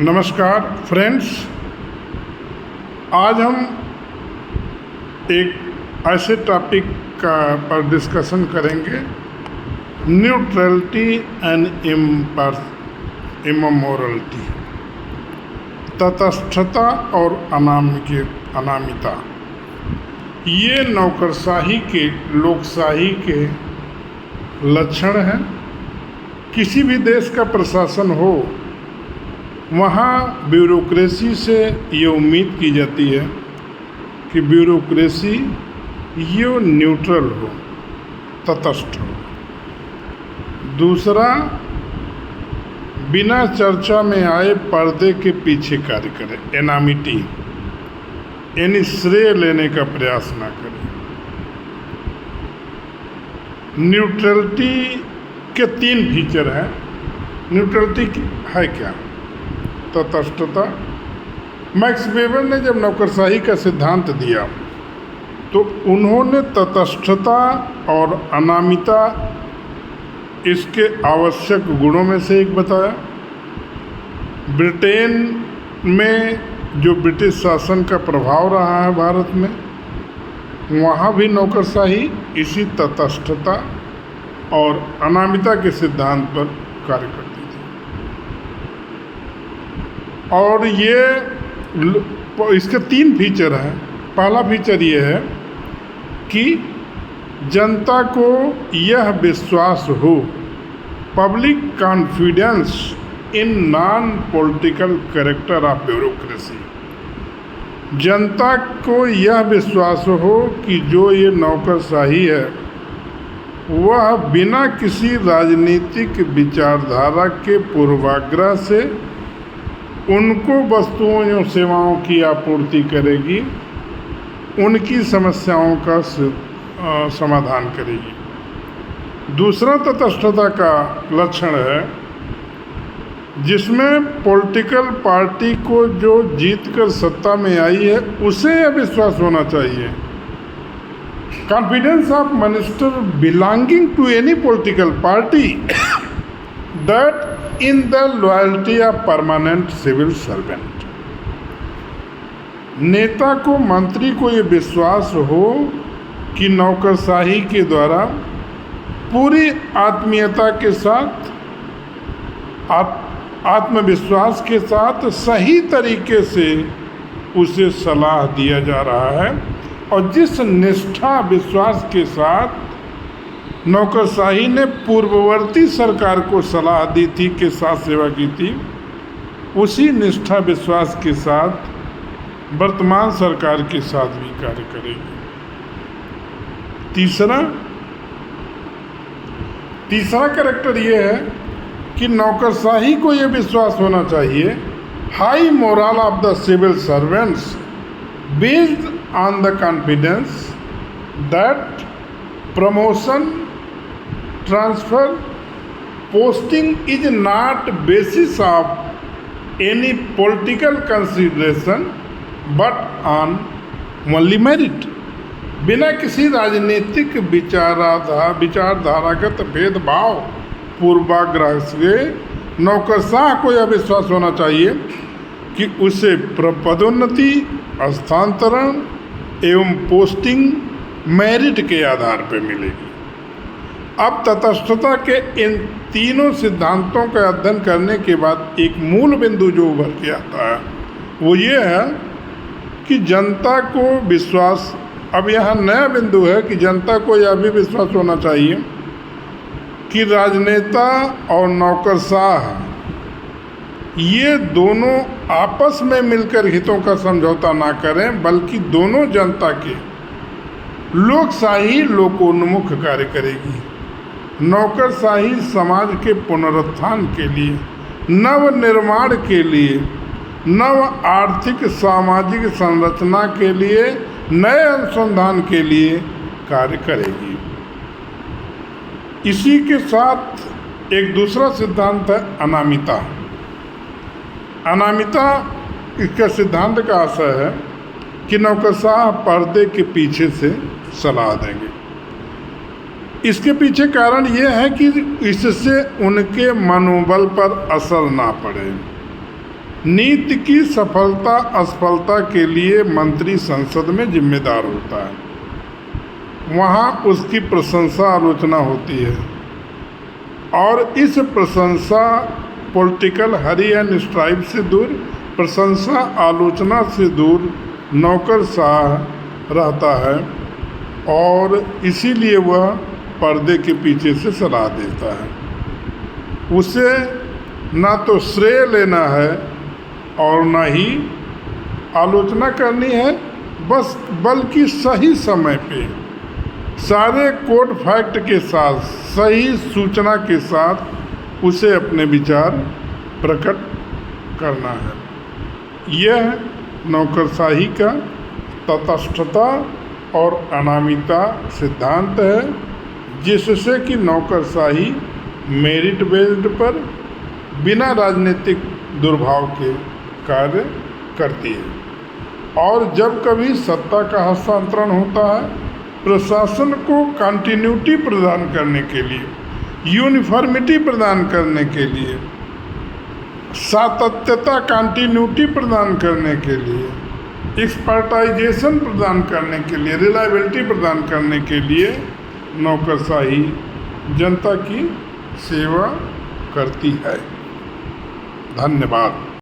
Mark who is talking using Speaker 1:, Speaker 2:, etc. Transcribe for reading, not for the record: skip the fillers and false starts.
Speaker 1: नमस्कार फ्रेंड्स, आज हम एक ऐसे टॉपिक पर डिस्कशन करेंगे, न्यूट्रलिटी एंड इमोरलिटी, तटस्थता और अनामिता। ये नौकरशाही के, लोकशाही के लक्षण हैं। किसी भी देश का प्रशासन हो, वहाँ ब्यूरोक्रेसी से ये उम्मीद की जाती है कि ब्यूरोक्रेसी ये न्यूट्रल हो, तटस्थ हो। दूसरा, बिना चर्चा में आए पर्दे के पीछे कार्य करे, एनामिटी, यानी श्रेय लेने का प्रयास ना करे। न्यूट्रलिटी के 3 फीचर हैं। न्यूट्रलिटी है क्या? तटस्थता। मैक्स वेबर ने जब नौकरशाही का सिद्धांत दिया तो उन्होंने तटस्थता और अनामिता इसके आवश्यक गुणों में से एक बताया। ब्रिटेन में जो ब्रिटिश शासन का प्रभाव रहा है भारत में, वहाँ भी नौकरशाही इसी तटस्थता और अनामिता के सिद्धांत पर कार्य करती थी। और ये इसके 3 फीचर हैं। पहला फीचर ये है कि जनता को यह विश्वास हो, public confidence in non political character of bureaucracy. जनता को यह विश्वास हो कि जो ये नौकरशाही है वह बिना किसी राजनीतिक विचारधारा के पूर्वाग्रह से उनको वस्तुओं एवं सेवाओं की आपूर्ति करेगी, उनकी समस्याओं का समाधान करेगी। दूसरा तटस्थता का लक्षण है जिसमें पॉलिटिकल पार्टी को जो जीतकर सत्ता में आई है उसे यह विश्वास होना चाहिए, confidence of minister belonging to any political party that in the loyalty of permanent civil servant। नेता को, मंत्री को ये विश्वास हो कि नौकरशाही के द्वारा पूरी आत्मीयता के साथ, आत्मविश्वास के साथ सही तरीके से उसे सलाह दिया जा रहा है, और जिस निष्ठा विश्वास के साथ नौकरशाही ने पूर्ववर्ती सरकार को सलाह दी थी, के साथ सेवा की थी, उसी निष्ठा विश्वास के साथ वर्तमान सरकार के साथ भी कार्य करेगी। तीसरा कैरेक्टर ये है कि नौकरशाही को ये विश्वास होना चाहिए, high moral of the civil servants based on the confidence that promotion, transfer, posting is not basis of any political consideration but on only merit। बिना किसी राजनीतिक विचारधारागत भेदभाव पूर्वाग्रह से नौकरशाह को यह विश्वास होना चाहिए कि उसे पदोन्नति, स्थानांतरण एवं पोस्टिंग मेरिट के आधार पर मिलेगी। अब तटस्थता के इन तीनों सिद्धांतों का अध्ययन करने के बाद एक मूल बिंदु जो उभर के आता है वो ये है कि जनता को विश्वास, अब यहाँ नया बिंदु है कि जनता को यह भी विश्वास होना चाहिए कि राजनेता और नौकरशाह ये दोनों आपस में मिलकर हितों का समझौता ना करें, बल्कि दोनों जनता के लोकशाही लोकोन्मुख कार्य करेगी। नौकरशाही समाज के पुनरुत्थान के लिए, नव निर्माण के लिए, नव आर्थिक सामाजिक संरचना के लिए, नए अनुसंधान के लिए कार्य करेगी। इसी के साथ एक दूसरा सिद्धांत है अनामिता। अनामिता इसका सिद्धांत का आशय है कि नौकरशाह पर्दे के पीछे से सलाह देंगे। इसके पीछे कारण ये है कि इससे उनके मनोबल पर असर ना पड़े। नीति की सफलता असफलता के लिए मंत्री संसद में जिम्मेदार होता है। वहाँ उसकी प्रशंसा आलोचना होती है और इस प्रशंसा पॉलिटिकल हरी एंड स्ट्राइप से दूर, प्रशंसा आलोचना से दूर नौकरशाह रहता है और इसीलिए वह पर्दे के पीछे से सलाह देता है। उसे ना तो श्रेय लेना है और ना ही आलोचना करनी है, बल्कि सही समय पे सारे कोड फैक्ट के साथ, सही सूचना के साथ उसे अपने विचार प्रकट करना है। यह नौकरशाही का तटस्थता और अनामिकता सिद्धांत है, जिससे कि नौकरशाही मेरिट बेस्ड पर बिना राजनीतिक दुर्भाव के कार्य करती है। और जब कभी सत्ता का हस्तांतरण होता है, प्रशासन को कंटिन्यूटी प्रदान करने के लिए, यूनिफॉर्मिटी प्रदान करने के लिए, सातत्यता कंटिन्यूटी प्रदान करने के लिए, एक्सपर्टाइजेशन प्रदान करने के लिए, रिलायबिलिटी प्रदान करने के लिए नौकरशाही जनता की सेवा करती है। धन्यवाद।